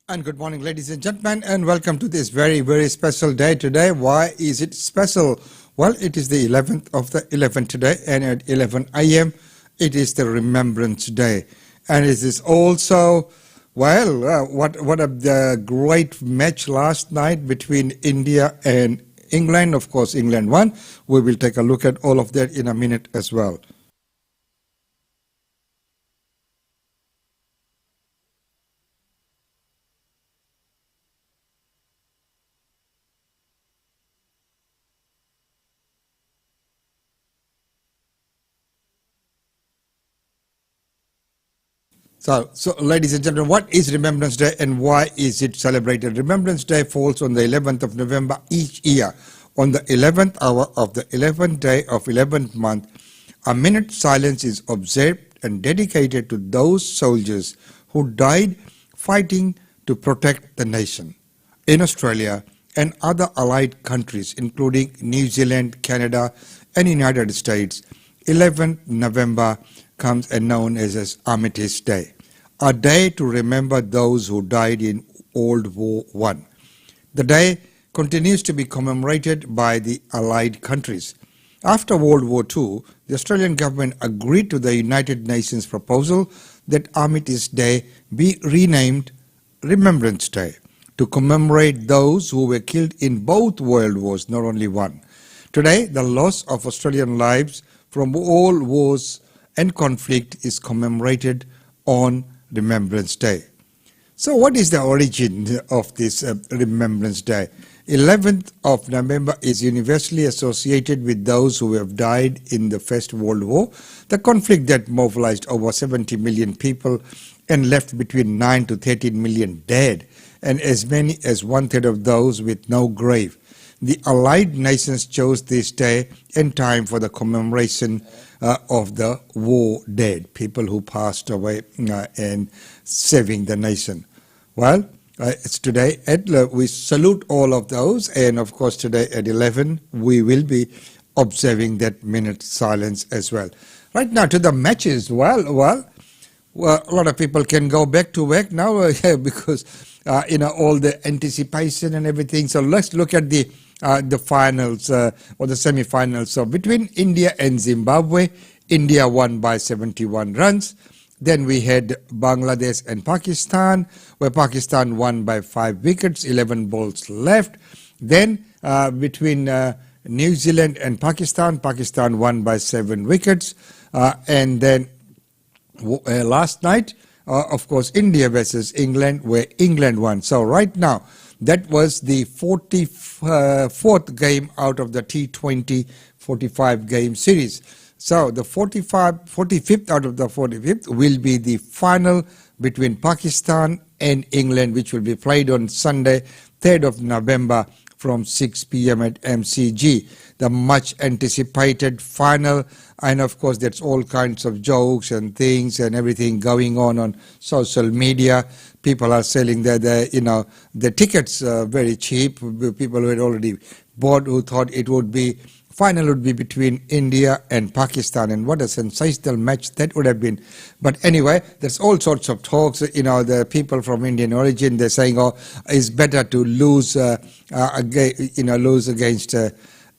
And good morning, ladies and gentlemen, and welcome to this very, very special day today. Why is it special? Well, it is the 11th of the 11th today, and at 11 a.m., it is the Remembrance Day. And it is also, what a great match last night between India and England. Of course, England won. We will take a look at all of that in a minute as well. So, ladies and gentlemen, what is Remembrance Day and why is it celebrated? Remembrance Day falls on the 11th of November each year. On the 11th hour of the 11th day of 11th month, a minute silence is observed and dedicated to those soldiers who died fighting to protect the nation. In Australia and other allied countries, including New Zealand, Canada, and United States, 11th November comes and known as Armistice Day, a day to remember those who died in World War I. The day continues to be commemorated by the Allied countries. After World War II, the Australian government agreed to the United Nations proposal that Armistice Day be renamed Remembrance Day to commemorate those who were killed in both world wars, not only one. Today, the loss of Australian lives from all wars and conflict is commemorated on Remembrance Day. So what is the origin of this Remembrance Day? 11th of November is universally associated with those who have died in the First World War, the conflict that mobilized over 70 million people and left between 9 to 13 million dead, and as many as one-third of those with no grave. The Allied nations chose this day and time for the commemoration of the war dead, people who passed away and saving the nation. Well, it's today, we salute all of those, and of course today at 11 we will be observing that minute silence as well. Right now to the matches, well, a lot of people can go back to work now because all the anticipation and everything. So let's look at the finals or the semi-finals. So between India and Zimbabwe, India won by 71 runs. Then we had Bangladesh and Pakistan, where Pakistan won by 5 wickets, 11 balls left. Then between New Zealand and Pakistan, Pakistan won by 7 wickets. And then last night, of course, India versus England, where England won. So right now, that was the 44th game out of the T20 45 game series. So the 45th out of the 45th will be the final between Pakistan and England, which will be played on Sunday, 3rd of November from 6 p.m. at MCG. The much anticipated final, and of course there's all kinds of jokes and things and everything going on social media. People are selling the tickets very cheap. People who had already bought, who thought it would be final would be between India and Pakistan, and what a sensational match that would have been. But anyway, there's all sorts of talks. The people from Indian origin, they're saying, it's better to lose against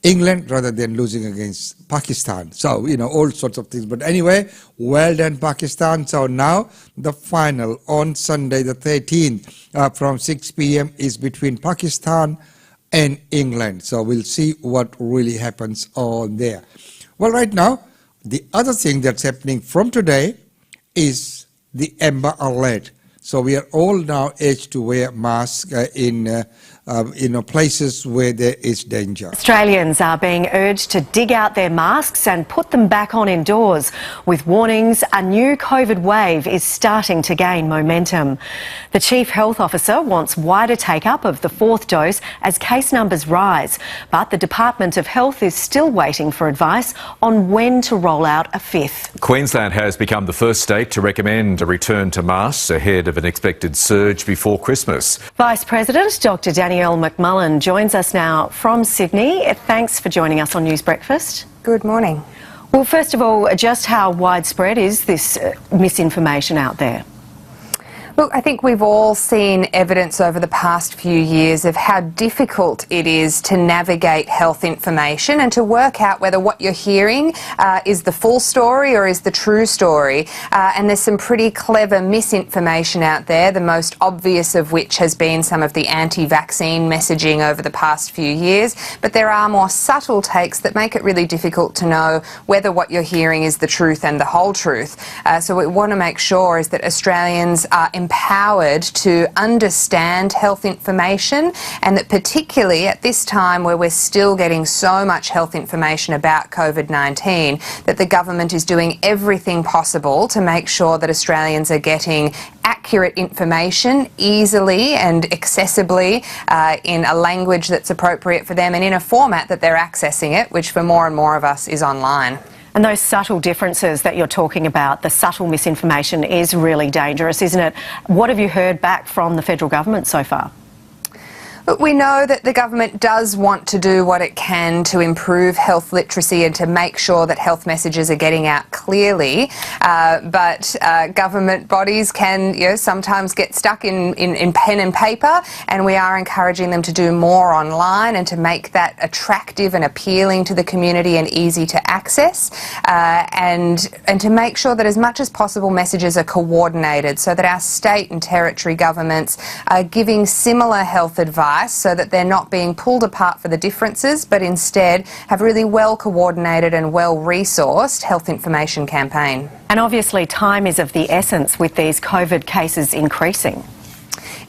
England rather than losing against Pakistan. So, all sorts of things. But anyway, well done, Pakistan. So now the final on Sunday, the 13th, from 6 p.m. is between Pakistan and England. So we'll see what really happens on there. Well, right now, the other thing that's happening from today is the Amber Alert. So we are all now urged to wear masks in places where there is danger. Australians are being urged to dig out their masks and put them back on indoors, with warnings a new COVID wave is starting to gain momentum. The Chief Health Officer wants wider take-up of the 4th dose as case numbers rise, but the Department of Health is still waiting for advice on when to roll out a 5th. Queensland has become the first state to recommend a return to masks ahead of an expected surge before Christmas. Vice President Dr Danielle McMullen joins us now from Sydney. Thanks for joining us on News Breakfast. Good morning. Well, first of all, just how widespread is this misinformation out there? Look, I think we've all seen evidence over the past few years of how difficult it is to navigate health information and to work out whether what you're hearing is the full story or is the true story. And there's some pretty clever misinformation out there, the most obvious of which has been some of the anti-vaccine messaging over the past few years. But there are more subtle takes that make it really difficult to know whether what you're hearing is the truth and the whole truth. So what we want to make sure is that Australians are empowered to understand health information, and that particularly at this time where we're still getting so much health information about COVID-19, that the government is doing everything possible to make sure that Australians are getting accurate information easily and accessibly in a language that's appropriate for them and in a format that they're accessing it, which for more and more of us is online. And those subtle differences that you're talking about, the subtle misinformation, is really dangerous, isn't it? What have you heard back from the federal government so far? We know that the government does want to do what it can to improve health literacy and to make sure that health messages are getting out clearly. But government bodies can, sometimes get stuck in pen and paper, and we are encouraging them to do more online and to make that attractive and appealing to the community and easy to access, and to make sure that as much as possible messages are coordinated so that our state and territory governments are giving similar health advice, so that they're not being pulled apart for the differences, but instead have really well coordinated and well resourced health information campaign. And obviously time is of the essence with these COVID cases increasing.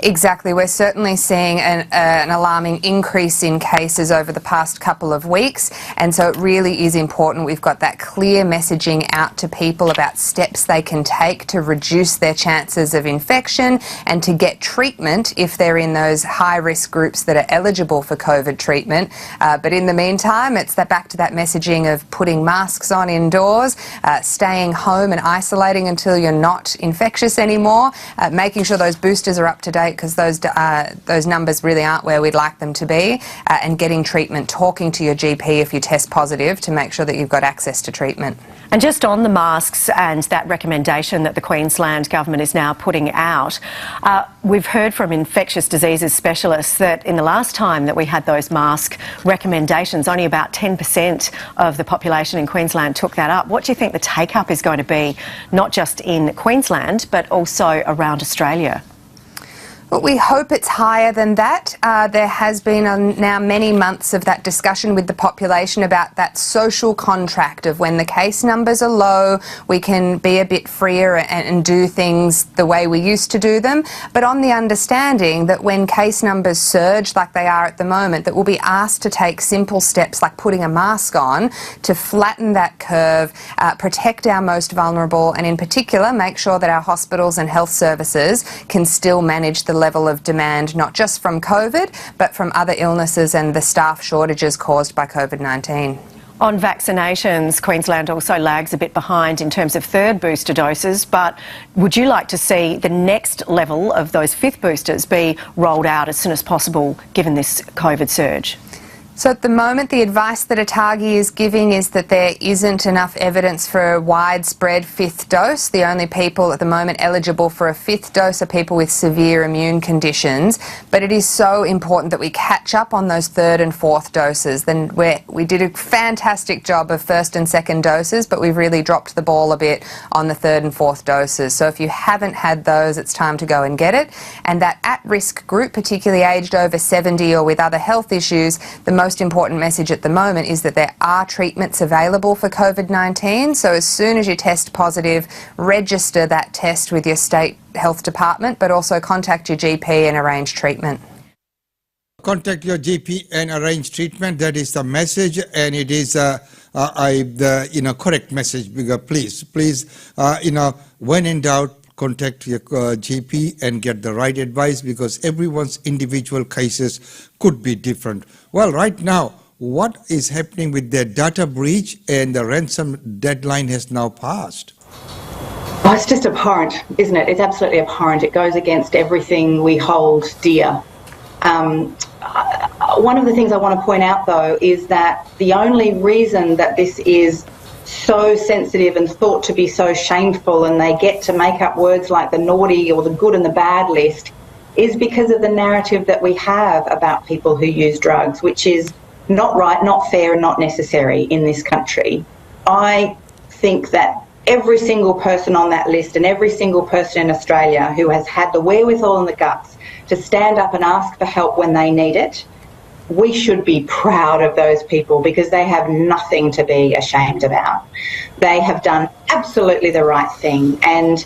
Exactly. We're certainly seeing an alarming increase in cases over the past couple of weeks, and so it really is important we've got that clear messaging out to people about steps they can take to reduce their chances of infection and to get treatment if they're in those high-risk groups that are eligible for COVID treatment. But in the meantime, it's back to that messaging of putting masks on indoors, staying home and isolating until you're not infectious anymore, making sure those boosters are up to date because those numbers really aren't where we'd like them to be, and getting treatment, talking to your GP if you test positive to make sure that you've got access to treatment. And just on the masks and that recommendation that the Queensland government is now putting out, we've heard from infectious diseases specialists that in the last time that we had those mask recommendations, only about 10% of the population in Queensland took that up. What do you think the take-up is going to be, not just in Queensland, but also around Australia? But we hope it's higher than that. There has been now many months of that discussion with the population about that social contract of when the case numbers are low, we can be a bit freer and do things the way we used to do them, but on the understanding that when case numbers surge like they are at the moment, that we'll be asked to take simple steps like putting a mask on to flatten that curve, protect our most vulnerable, and in particular make sure that our hospitals and health services can still manage the level of demand, not just from COVID, but from other illnesses and the staff shortages caused by COVID-19. On vaccinations, Queensland also lags a bit behind in terms of third booster doses, but would you like to see the next level of those fifth boosters be rolled out as soon as possible, given this COVID surge? So at the moment, the advice that ATAGI is giving is that there isn't enough evidence for a widespread fifth dose. The only people at the moment eligible for a fifth dose are people with severe immune conditions. But it is so important that we catch up on those third and fourth doses. Then we did a fantastic job of first and second doses, but we've really dropped the ball a bit on the third and fourth doses. So if you haven't had those, it's time to go and get it. And that at-risk group, particularly aged over 70 or with other health issues, the most important message at the moment is that there are treatments available for COVID-19. So as soon as you test positive, register that test with your state health department, but also contact your GP and arrange treatment. Contact your GP and arrange treatment. That is the message, and it is the correct message. Because please, when in doubt, contact your GP and get the right advice, because everyone's individual cases could be different. Well, right now, what is happening with the data breach and the ransom deadline has now passed? Oh, it's just abhorrent, isn't it? It's absolutely abhorrent. It goes against everything we hold dear. One of the things I want to point out, though, is that the only reason that this is so sensitive and thought to be so shameful, and they get to make up words like the naughty or the good and the bad list, is because of the narrative that we have about people who use drugs, which is not right, not fair, and not necessary in this country. I think that every single person on that list and every single person in Australia who has had the wherewithal and the guts to stand up and ask for help when they need it, we should be proud of those people, because they have nothing to be ashamed about. They have done absolutely the right thing, and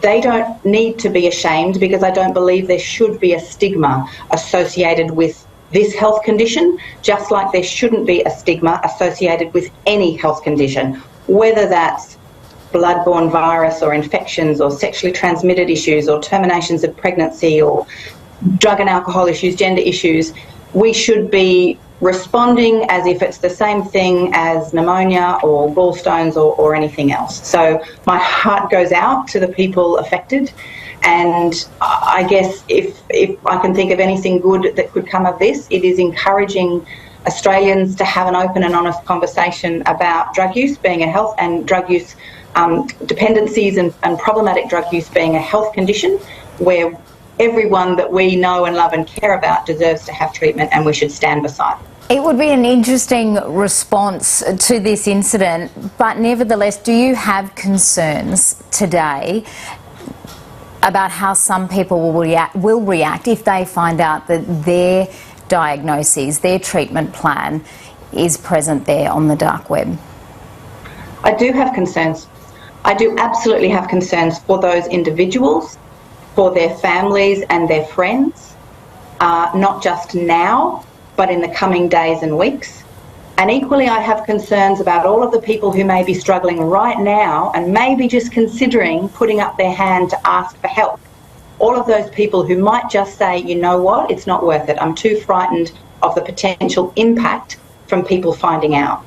they don't need to be ashamed, because I don't believe there should be a stigma associated with this health condition, just like there shouldn't be a stigma associated with any health condition, whether that's bloodborne virus or infections or sexually transmitted issues or terminations of pregnancy or drug and alcohol issues, gender issues. We should be responding as if it's the same thing as pneumonia or gallstones or anything else. So my heart goes out to the people affected, and I guess if I can think of anything good that could come of this, it is encouraging Australians to have an open and honest conversation about drug use being a health, and drug use dependencies and problematic drug use being a health condition where everyone that we know and love and care about deserves to have treatment, and we should stand beside them. It would be an interesting response to this incident, but nevertheless, do you have concerns today about how some people will react if they find out that their diagnoses, their treatment plan is present there on the dark web? I do have concerns. I do absolutely have concerns for those individuals, for their families and their friends, not just now, but in the coming days and weeks. And equally, I have concerns about all of the people who may be struggling right now and may be just considering putting up their hand to ask for help. All of those people who might just say, you know what, it's not worth it. I'm too frightened of the potential impact from people finding out.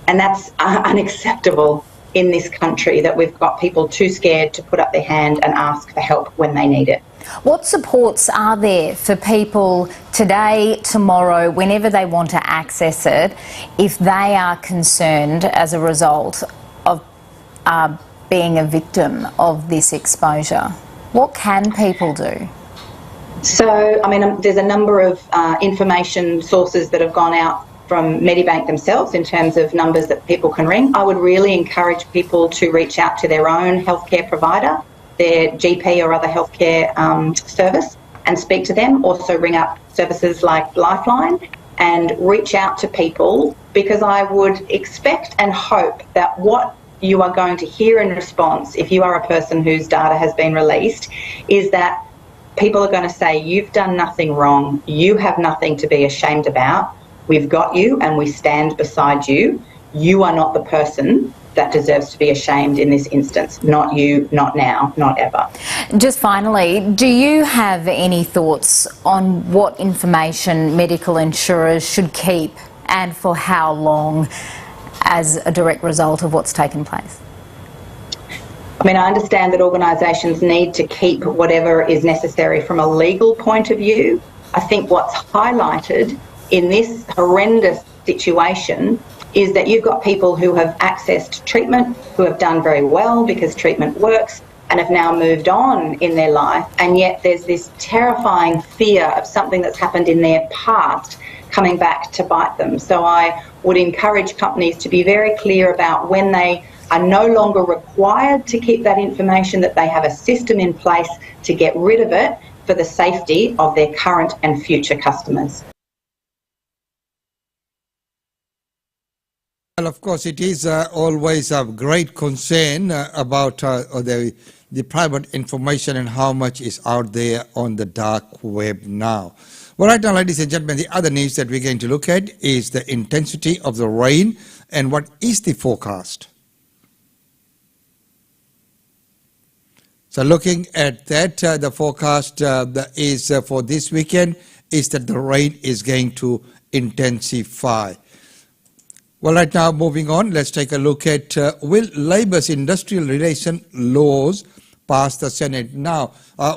And that's unacceptable in this country, that we've got people too scared to put up their hand and ask for help when they need it. What supports are there for people today, tomorrow, whenever they want to access it, if they are concerned as a result of being a victim of this exposure? What can people do? So, I mean, there's a number of information sources that have gone out from Medibank themselves in terms of numbers that people can ring. I would really encourage people to reach out to their own healthcare provider, their GP or other healthcare service, and speak to them. Also ring up services like Lifeline and reach out to people, because I would expect and hope that what you are going to hear in response, if you are a person whose data has been released, is that people are going to say, you've done nothing wrong, you have nothing to be ashamed about, we've got you and we stand beside you. You are not the person that deserves to be ashamed in this instance. Not you, not now, not ever. Just finally, do you have any thoughts on what information medical insurers should keep and for how long as a direct result of what's taken place? I mean, I understand that organisations need to keep whatever is necessary from a legal point of view. I think what's highlighted in this horrendous situation is that you've got people who have accessed treatment, who have done very well because treatment works, and have now moved on in their life, and yet there's this terrifying fear of something that's happened in their past coming back to bite them. So I would encourage companies to be very clear about when they are no longer required to keep that information, that they have a system in place to get rid of it for the safety of their current and future customers. Well, of course, it is always of great concern about the private information and how much is out there on the dark web now. Well, right now, ladies and gentlemen, the other news that we're going to look at is the intensity of the rain and what is the forecast. So looking at that, the forecast that is for this weekend is that the rain is going to intensify. Well, right now, moving on, let's take a look at will Labor's industrial relation laws pass the Senate? Now,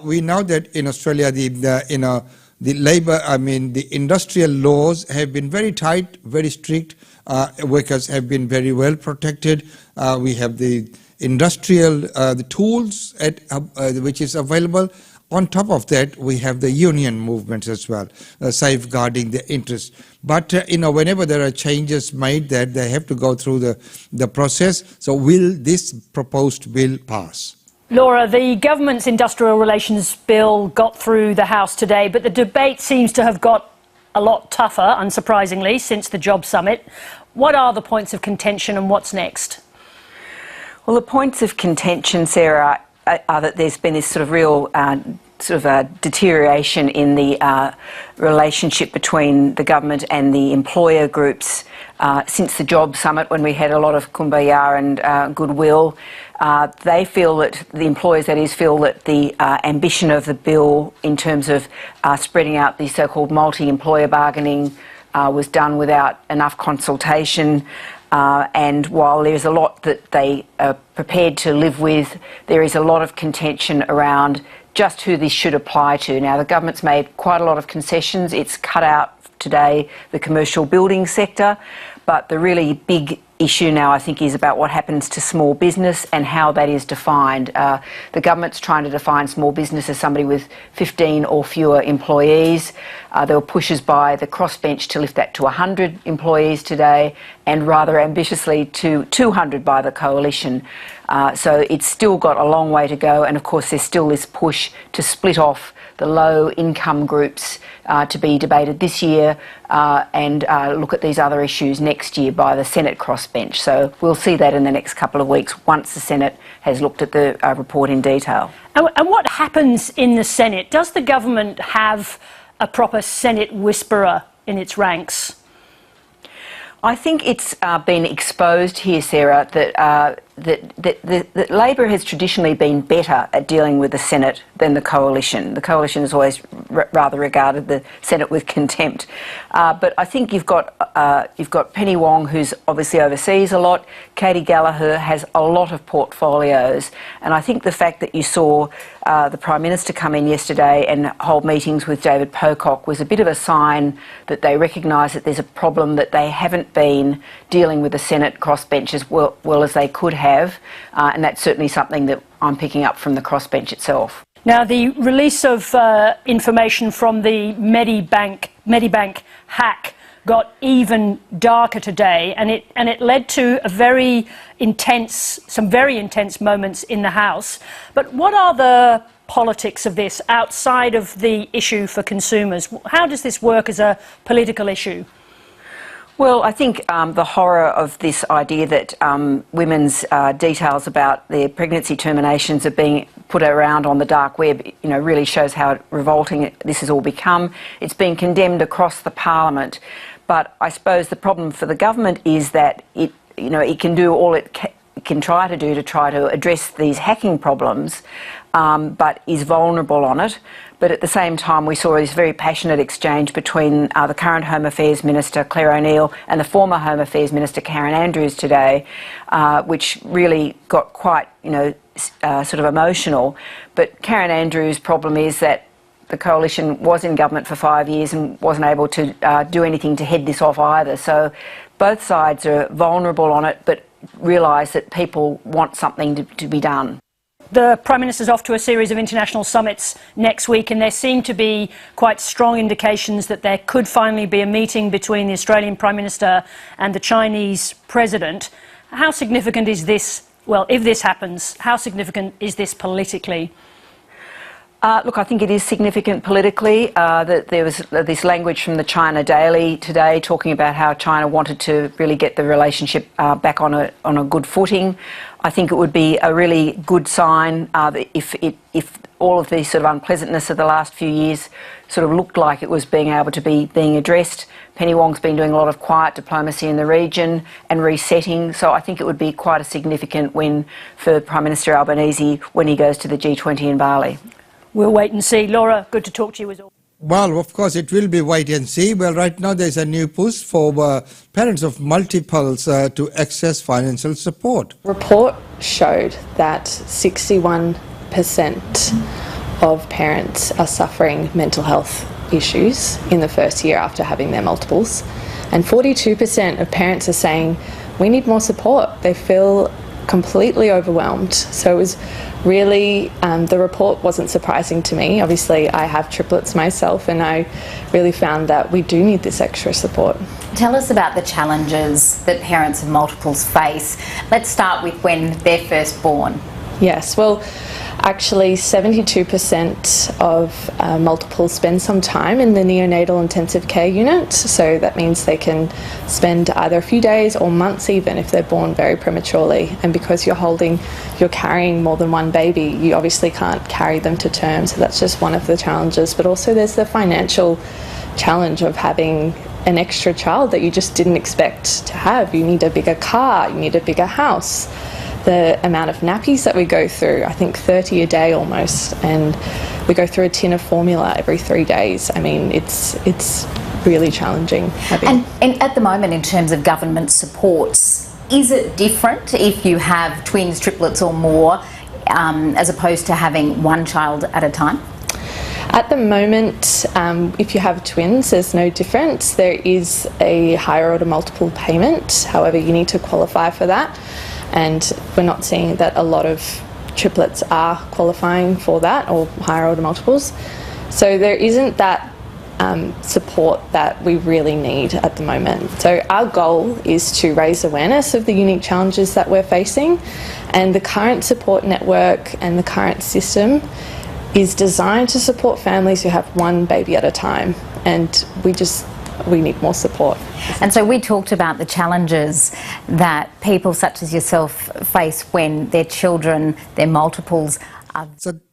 we know that in Australia, the industrial laws have been very tight, very strict workers have been very well protected. We have the industrial the tools which is available. On top of that, we have the union movements as well, safeguarding their interests. But whenever there are changes made, that they have to go through the process. So will this proposed bill pass? Laura, the government's industrial relations bill got through the House today, but the debate seems to have got a lot tougher, unsurprisingly, since the Job Summit. What are the points of contention and what's next? Well, the points of contention, Sarah, are that there's been this sort of real deterioration in the relationship between the government and the employer groups since the Job Summit, when we had a lot of kumbaya and goodwill. They feel that, the employers that is, feel that the ambition of the bill in terms of spreading out the so-called multi-employer bargaining was done without enough consultation. And while there's a lot that they are prepared to live with, there is a lot of contention around just who this should apply to. Now, the government's made quite a lot of concessions. It's cut out today the commercial building sector, but the really big issue now, I think, is about what happens to small business and how that is defined. The government's trying to define small business as somebody with 15 or fewer employees. There were pushes by the crossbench to lift that to 100 employees today, and rather ambitiously to 200 by the coalition. So it's still got a long way to go, and of course there's still this push to split off the low income groups to be debated this year and look at these other issues next year by the Senate crossbench. So we'll see that in the next couple of weeks once the Senate has looked at the report in detail. And what happens in the Senate? Does the government have a proper Senate whisperer in its ranks? I think it's been exposed here, Sarah, that that Labor has traditionally been better at dealing with the Senate than the Coalition. The Coalition has always rather regarded the Senate with contempt. But I think you've got Penny Wong, who's obviously overseas a lot. Katie Gallagher has a lot of portfolios. And I think the fact that you saw the Prime Minister come in yesterday and hold meetings with David Pocock was a bit of a sign that they recognise that there's a problem, that they haven't been dealing with the Senate crossbench as well as they could have. And that's certainly something that I'm picking up from the crossbench itself. Now, the release of information from the Medibank hack got even darker today, and it led to some very intense moments in the House. But what are the politics of this outside of the issue for consumers? How does this work as a political issue? Well, I think the horror of this idea that women's details about their pregnancy terminations are being put around on the dark web, really shows how revolting this has all become. It's been condemned across the Parliament, but I suppose the problem for the government is that it can do all it can try to address these hacking problems, but is vulnerable on it. But at the same time, we saw this very passionate exchange between the current Home Affairs Minister, Claire O'Neill, and the former Home Affairs Minister, Karen Andrews, today, which really got quite, sort of emotional. But Karen Andrews' problem is that the Coalition was in government for 5 years and wasn't able to do anything to head this off either. So both sides are vulnerable on it, but realise that people want something to be done. The Prime Minister's off to a series of international summits next week, and there seem to be quite strong indications that there could finally be a meeting between the Australian Prime Minister and the Chinese President. How significant is this? Well, if this happens, how significant is this politically? Look, I think it is significant politically. That there was this language from the China Daily today talking about how China wanted to really get the relationship back on a good footing. I think it would be a really good sign if all of the sort of unpleasantness of the last few years sort of looked like it was being addressed. Penny Wong's been doing a lot of quiet diplomacy in the region and resetting, so I think it would be quite a significant win for Prime Minister Albanese when he goes to the G20 in Bali. We'll wait and see. Laura, good to talk to you as always. Well, of course, it will be wait and see. Well, right now there's a new push for parents of multiples to access financial support. Report showed that 61% of parents are suffering mental health issues in the first year after having their multiples. And 42% of parents are saying we need more support. They feel completely overwhelmed. So it was really, the report wasn't surprising to me. Obviously, I have triplets myself, and I really found that we do need this extra support. Tell us about the challenges that parents of multiples face. Let's start with when they're first born. Yes, well, actually 72% of multiples spend some time in the neonatal intensive care unit, so that means they can spend either a few days or months even if they're born very prematurely. And because you're carrying more than one baby, you obviously can't carry them to term, so that's just one of the challenges. But also there's the financial challenge of having an extra child that you just didn't expect to have. You need a bigger car, you need a bigger house. The amount of nappies that we go through, I think 30 a day almost, and we go through a tin of formula every 3 days. I mean, it's really challenging. And at the moment, in terms of government supports, is it different if you have twins, triplets or more, as opposed to having one child at a time? At the moment, if you have twins, there's no difference. There is a higher order multiple payment, however you need to qualify for that. And we're not seeing that a lot of triplets are qualifying for that, or higher order multiples. So there isn't that support that we really need at the moment. So our goal is to raise awareness of the unique challenges that we're facing, and the current support network and the current system is designed to support families who have one baby at a time, and we need more support. And so we talked about the challenges that people such as yourself face when their children, their multiples are...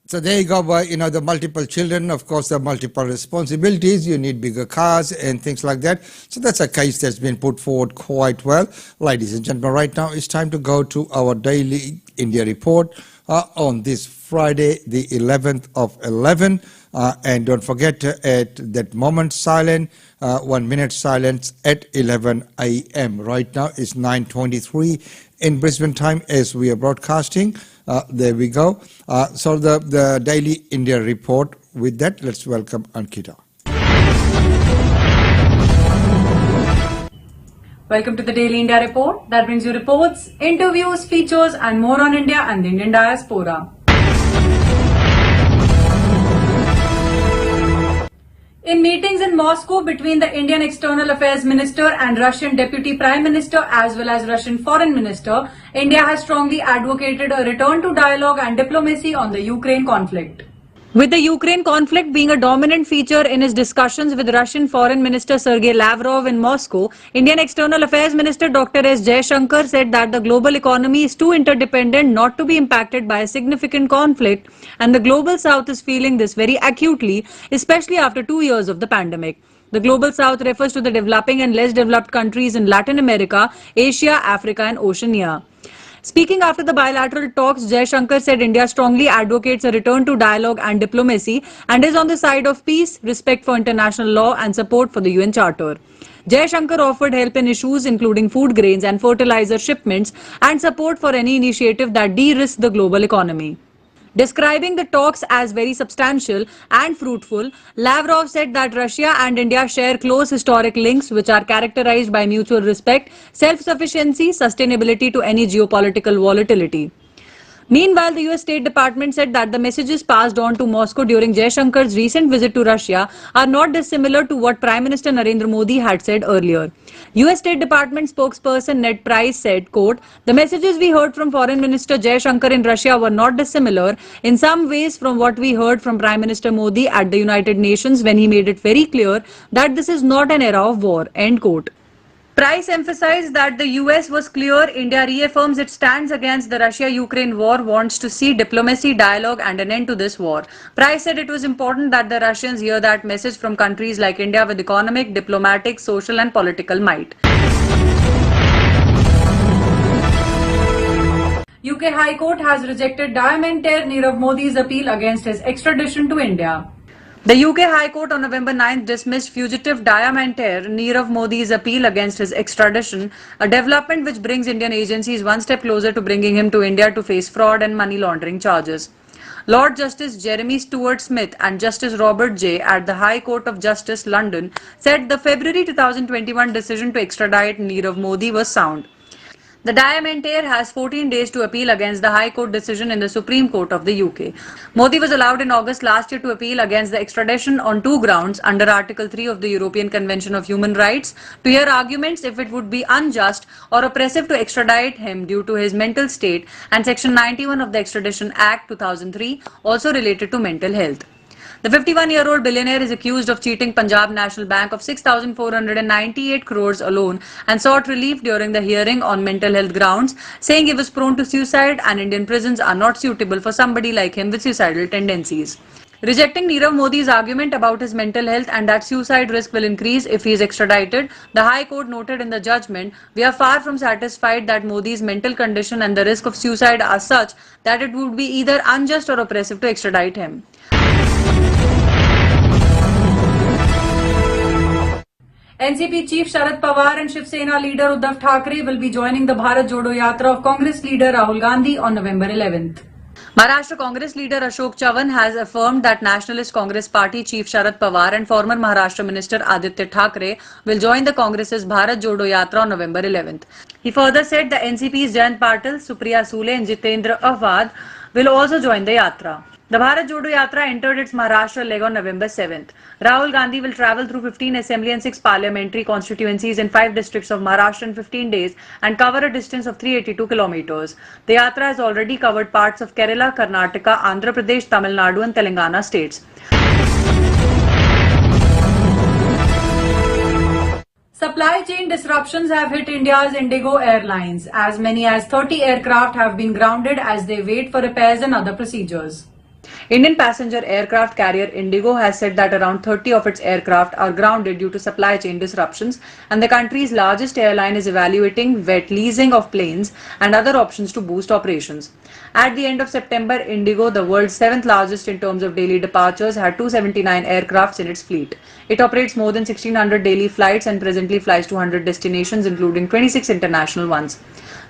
So there you go, the multiple children, of course, the multiple responsibilities, you need bigger cars and things like that. So that's a case that's been put forward quite well. Ladies and gentlemen, right now it's time to go to our daily India report on this Friday, the 11th of 11. And don't forget at that moment silent, 1 minute silence at 11 a.m. Right now it's 9:23 in Brisbane time as we are broadcasting. There we go. So the daily India report. With that, let's welcome Ankita. Welcome to the Daily India Report that brings you reports, interviews, features and more on India and the Indian diaspora. In meetings in Moscow between the Indian External Affairs Minister and Russian Deputy Prime Minister as well as Russian Foreign Minister, India has strongly advocated a return to dialogue and diplomacy on the Ukraine conflict. With the Ukraine conflict being a dominant feature in his discussions with Russian Foreign Minister Sergei Lavrov in Moscow, Indian External Affairs Minister Dr. S. Jaishankar said that the global economy is too interdependent not to be impacted by a significant conflict, and the global south is feeling this very acutely, especially after 2 years of the pandemic. The global south refers to the developing and less developed countries in Latin America, Asia, Africa and Oceania. Speaking after the bilateral talks, Jaishankar said India strongly advocates a return to dialogue and diplomacy and is on the side of peace, respect for international law and support for the UN Charter. Jaishankar offered help in issues including food grains and fertilizer shipments and support for any initiative that de-risks the global economy. Describing the talks as very substantial and fruitful, Lavrov said that Russia and India share close historic links which are characterized by mutual respect, self-sufficiency, sustainability to any geopolitical volatility. Meanwhile, the US State Department said that the messages passed on to Moscow during Jaishankar's recent visit to Russia are not dissimilar to what Prime Minister Narendra Modi had said earlier. US State Department spokesperson Ned Price said, quote, "The messages we heard from Foreign Minister Jaishankar in Russia were not dissimilar in some ways from what we heard from Prime Minister Modi at the United Nations when he made it very clear that this is not an era of war," end quote. Price emphasized that the US was clear India reaffirms its stance against the Russia-Ukraine war, wants to see diplomacy, dialogue and an end to this war. Price said it was important that the Russians hear that message from countries like India with economic, diplomatic, social and political might. UK High Court has rejected diamantaire Nirav Modi's appeal against his extradition to India. The UK High Court on November 9th dismissed fugitive diamantaire Nirav Modi's appeal against his extradition, a development which brings Indian agencies one step closer to bringing him to India to face fraud and money laundering charges. Lord Justice Jeremy Stuart Smith and Justice Robert J. at the High Court of Justice, London, said the February 2021 decision to extradite Nirav Modi was sound. The Diamantaire has 14 days to appeal against the High Court decision in the Supreme Court of the UK. Modi was allowed in August last year to appeal against the extradition on two grounds under Article 3 of the European Convention of Human Rights to hear arguments if it would be unjust or oppressive to extradite him due to his mental state, and Section 91 of the Extradition Act 2003 also related to mental health. The 51-year-old billionaire is accused of cheating Punjab National Bank of 6,498 crores alone and sought relief during the hearing on mental health grounds, saying he was prone to suicide and Indian prisons are not suitable for somebody like him with suicidal tendencies. Rejecting Nirav Modi's argument about his mental health and that suicide risk will increase if he is extradited, the High Court noted in the judgment, "We are far from satisfied that Modi's mental condition and the risk of suicide are such that it would be either unjust or oppressive to extradite him." NCP Chief Sharad Pawar and Shiv Sena leader Uddhav Thackeray will be joining the Bharat Jodo Yatra of Congress leader Rahul Gandhi on November 11th. Maharashtra Congress leader Ashok Chavan has affirmed that Nationalist Congress Party Chief Sharad Pawar and former Maharashtra Minister Aditya Thackeray will join the Congress's Bharat Jodo Yatra on November 11th. He further said the NCP's Jayant Patil, Supriya Sule and Jitendra Avadh will also join the Yatra. The Bharat Jodo Yatra entered its Maharashtra leg on November 7th. Rahul Gandhi will travel through 15 assembly and 6 parliamentary constituencies in 5 districts of Maharashtra in 15 days and cover a distance of 382 kilometers. The Yatra has already covered parts of Kerala, Karnataka, Andhra Pradesh, Tamil Nadu and Telangana states. Supply chain disruptions have hit India's Indigo Airlines. As many as 30 aircraft have been grounded as they wait for repairs and other procedures. Indian passenger aircraft carrier Indigo has said that around 30 of its aircraft are grounded due to supply chain disruptions, and the country's largest airline is evaluating wet leasing of planes and other options to boost operations. At the end of September, Indigo, the world's 7th largest in terms of daily departures, had 279 aircrafts in its fleet. It operates more than 1,600 daily flights and presently flies to 100 destinations, including 26 international ones.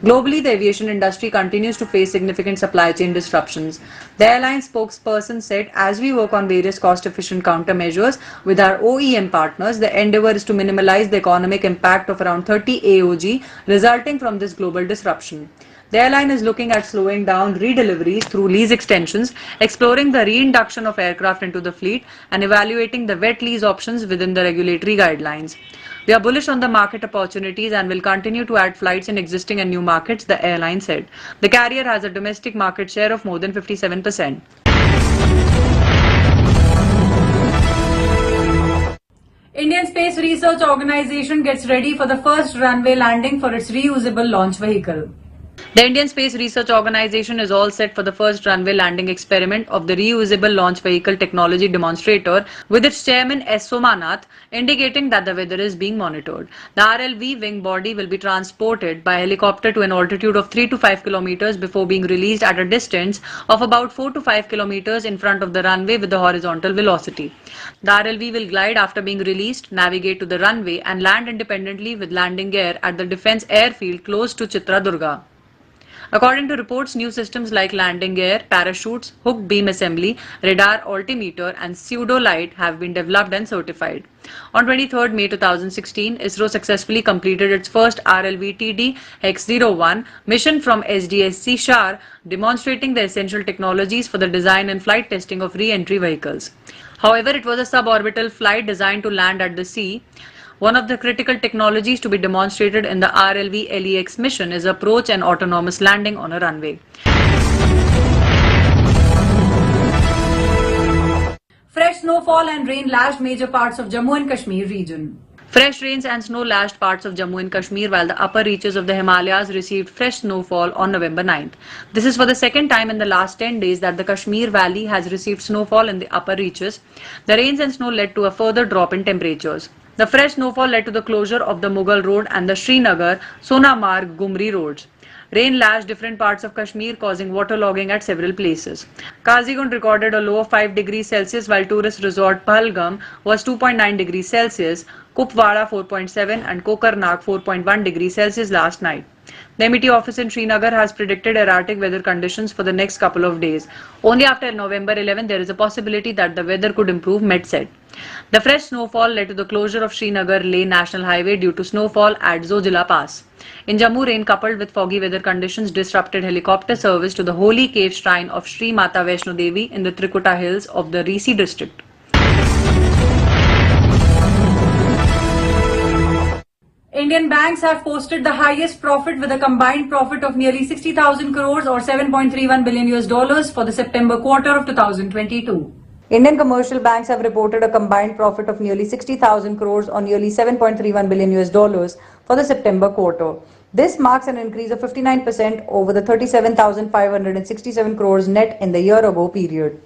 Globally, the aviation industry continues to face significant supply chain disruptions. The airline spokesperson said, "As we work on various cost-efficient countermeasures with our OEM partners, the endeavor is to minimize the economic impact of around 30 AOG resulting from this global disruption." The airline is looking at slowing down redeliveries through lease extensions, exploring the reinduction of aircraft into the fleet, and evaluating the wet lease options within the regulatory guidelines. "We are bullish on the market opportunities and will continue to add flights in existing and new markets," the airline said. The carrier has a domestic market share of more than 57%. Indian Space Research Organisation gets ready for the first runway landing for its reusable launch vehicle. The Indian Space Research Organisation is all set for the first runway landing experiment of the reusable launch vehicle technology demonstrator, with its chairman S. Somanath indicating that the weather is being monitored. The RLV wing body will be transported by helicopter to an altitude of 3 to 5 kilometers before being released at a distance of about 4 to 5 kilometers in front of the runway with the horizontal velocity. The RLV will glide after being released, navigate to the runway and land independently with landing gear at the defence airfield close to Chitradurga. According to reports, new systems like landing gear, parachutes, hook beam assembly, radar altimeter and pseudo light have been developed and certified. On 23rd May 2016, ISRO successfully completed its first RLV-TD Hex-01 mission from SDSC Shar, demonstrating the essential technologies for the design and flight testing of re-entry vehicles. However, it was a suborbital flight designed to land at the sea. One of the critical technologies to be demonstrated in the RLV-LEX mission is approach and autonomous landing on a runway. Fresh snowfall and rain lashed major parts of Jammu and Kashmir region. Fresh rains and snow lashed parts of Jammu and Kashmir, while the upper reaches of the Himalayas received fresh snowfall on November 9th. This is for the second time in the last 10 days that the Kashmir Valley has received snowfall in the upper reaches. The rains and snow led to a further drop in temperatures. The fresh snowfall led to the closure of the Mughal Road and the Srinagar, Sonamarg, Gumri roads. Rain lashed different parts of Kashmir, causing waterlogging at several places. Kazigund recorded a low of 5 degrees Celsius, while tourist resort Pahalgam was 2.9 degrees Celsius, Kupwara 4.7 and Kokarnak 4.1 degrees Celsius last night. The MET office in Srinagar has predicted erratic weather conditions for the next couple of days. Only after November 11 there is a possibility that the weather could improve, Met said. The fresh snowfall led to the closure of Srinagar Leh National Highway due to snowfall at Zojila Pass. In Jammu, rain coupled with foggy weather conditions disrupted helicopter service to the holy cave shrine of Sri Mata Vaishno Devi in the Trikuta Hills of the Risi district. Indian banks have posted the highest profit with a combined profit of nearly 60,000 crores or 7.31 billion US dollars for the September quarter of 2022. Indian commercial banks have reported a combined profit of nearly 60,000 crores or nearly 7.31 billion US dollars for the September quarter. This marks an increase of 59% over the 37,567 crores net in the year ago period.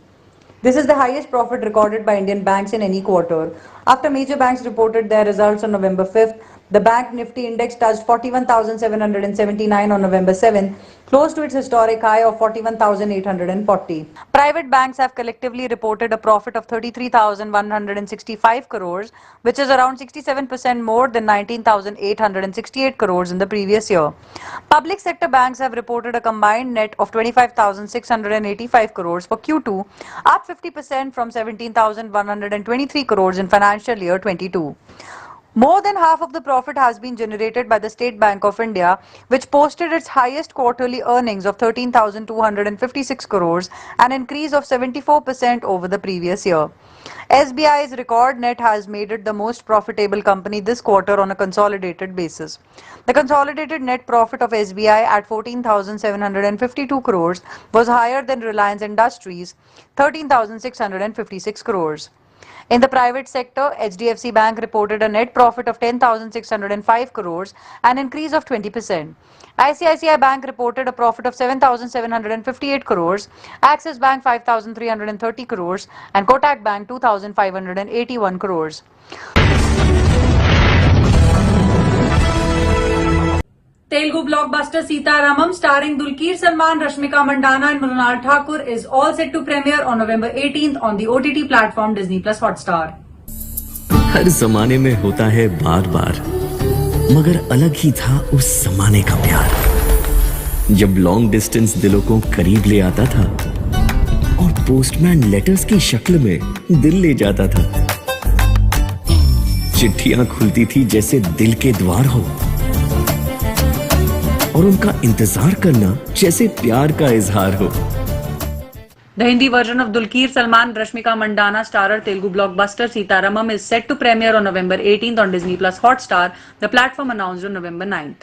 This is the highest profit recorded by Indian banks in any quarter. After major banks reported their results on November 5th, the Bank Nifty index touched 41,779 on November 7th, close to its historic high of 41,840. Private banks have collectively reported a profit of 33,165 crores, which is around 67% more than 19,868 crores in the previous year. Public sector banks have reported a combined net of 25,685 crores for Q2, up 50% from 17,123 crores in financial year 22. More than half of the profit has been generated by the State Bank of India, which posted its highest quarterly earnings of 13,256 crores, an increase of 74% over the previous year. SBI's record net has made it the most profitable company this quarter on a consolidated basis. The consolidated net profit of SBI at 14,752 crores was higher than Reliance Industries, 13,656 crores. In the private sector, HDFC Bank reported a net profit of 10,605 crores, an increase of 20%. ICICI Bank reported a profit of 7,758 crores, Axis Bank 5,330 crores, and Kotak Bank 2,581 crores. Telugu blockbuster Sita Ramam starring Dulquer Salman, Rashmika Mandanna and Mrunal Thakur is all set to premiere on November 18th on the OTT platform Disney Plus Hotstar. हर जमाने में होता है बार बार, मगर अलग ही था उस जमाने का प्यार, जब लॉन्ग डिस्टेंस दिलों को करीब ले आता था और पोस्टमैन लेटर्स की शक्ल में दिल ले जाता था। चिट्ठियां खुलती थी जैसे दिल के द्वार हो, और उनका इंतजार करना जैसे प्यार का इजहार हो। The Hindi version of Dulquer Salman, Rashmika Mandanna starrer Telugu blockbuster Sita Ramam is set to premiere on November 18th on Disney Plus Hotstar, the platform announced on November 9th.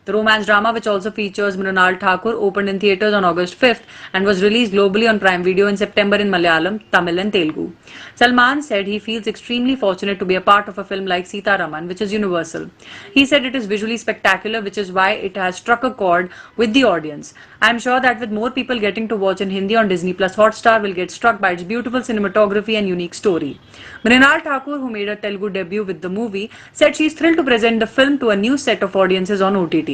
The romance drama, which also features Mrunal Thakur, opened in theatres on August 5th and was released globally on Prime Video in September in Malayalam, Tamil and Telugu. Salman said he feels extremely fortunate to be a part of a film like Sita Raman, which is universal. He said it is visually spectacular, which is why it has struck a chord with the audience. I am sure that with more people getting to watch in Hindi on Disney Plus Hotstar will get struck by its beautiful cinematography and unique story. Mrunal Thakur, who made her Telugu debut with the movie, said she is thrilled to present the film to a new set of audiences on OTT.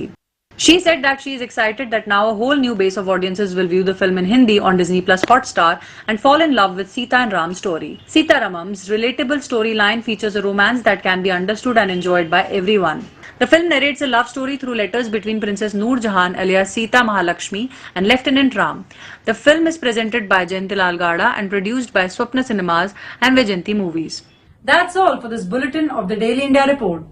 She said that she is excited that now a whole new base of audiences will view the film in Hindi on Disney Plus Hotstar and fall in love with Sita and Ram's story. Sita Ramam's relatable storyline features a romance that can be understood and enjoyed by everyone. The film narrates a love story through letters between Princess Noor Jahan alias Sita Mahalakshmi and Lieutenant Ram. The film is presented by Jayantilal Gada and produced by Swapna Cinemas and Vajanti Movies. That's all for this bulletin of the Daily India Report.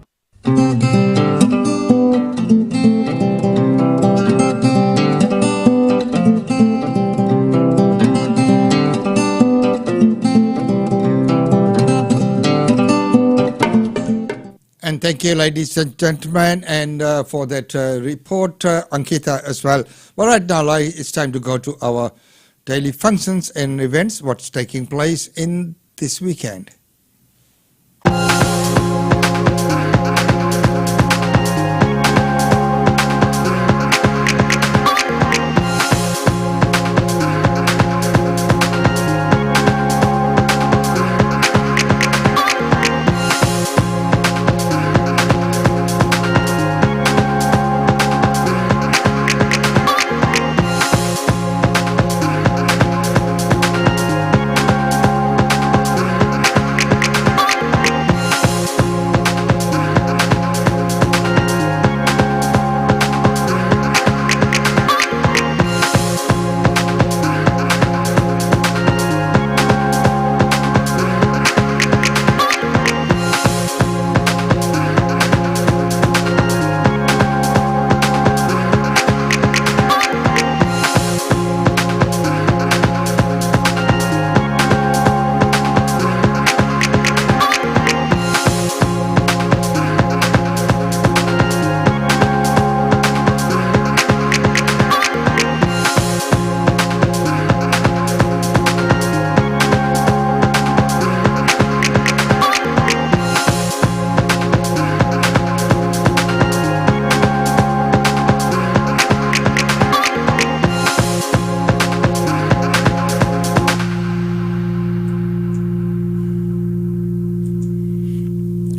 And thank you, ladies and gentlemen, and for that report, Ankita, as well. Well, right now, it's time to go to our daily functions and events, what's taking place in this weekend.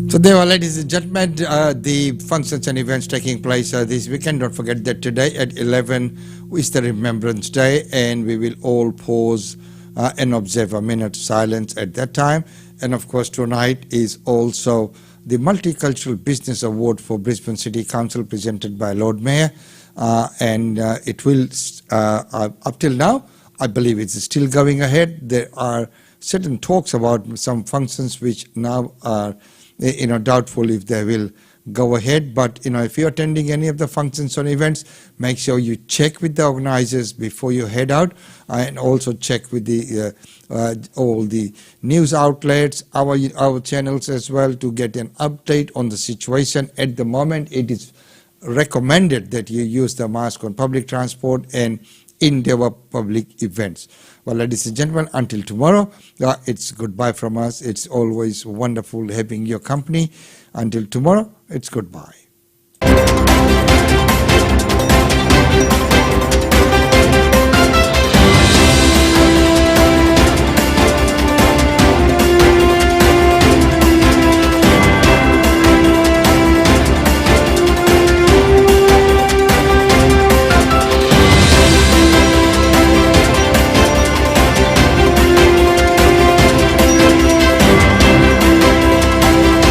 So there are, ladies and gentlemen, the functions and events taking place this weekend. Don't forget that today at 11 is the Remembrance Day, and we will all pause and observe a minute of silence at that time. And of course, tonight is also the Multicultural Business Award for Brisbane City Council, presented by Lord Mayor. And it will, up till now, I believe it's still going ahead. There are certain talks about some functions which now are doubtful if they will go ahead. But if you're attending any of the functions or events, make sure you check with the organizers before you head out, and also check with the all the news outlets, our channels as well, to get an update on the situation. At the moment, it is recommended that you use the mask on public transport and in their public events. Well, ladies and gentlemen, until tomorrow, it's goodbye from us. It's always wonderful having your company. Until tomorrow, it's goodbye.